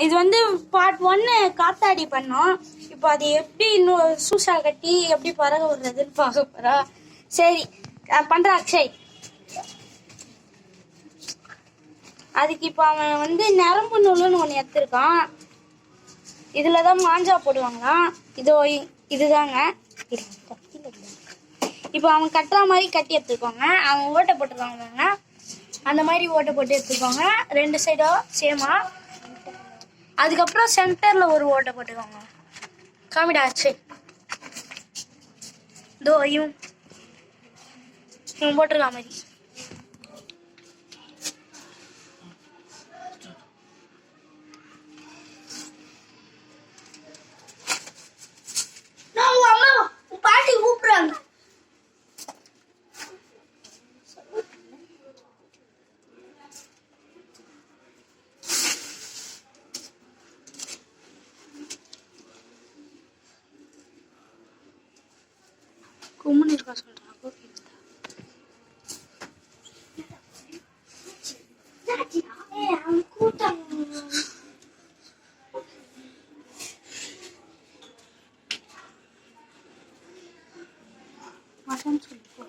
இது வந்து பார்ட் 1 காத்தாடி பண்ணோம். இப்போ அது எப்படி இன்னும் சூசா கட்டி எப்படி பறக விடுறதுன்னு பார்க்க போறோம். சரி பண்ற அக்ஷய். அதுக்கு இப்போ அவன் வந்து நரம்பு நூலுன்னு ஒன்று எடுத்திருக்கான். இதுலதான் மாஞ்சா போடுவாங்களாம். இதுதாங்க. இப்போ அவன் கட்டுற மாதிரி கட்டி எடுத்துக்கோங்க. அவன் ஓட்டை போட்டுருக்காங்க. அந்த மாதிரி ஓட்டை போட்டு எடுத்துக்கோங்க. 2 சைடும் சேமா. அதுக்கப்புறம் சென்டர்ல ஒரு ஓட்டை போட்டுக்கோங்க. காமிடா ஆச்சு. இவன் போட்டுருக்கான் மாதிரி. பாட்டி கூப்பிடுறாங்க. கும்முன்னு இருக்கா சொல்றாங்க. மட்டன் சொல்லி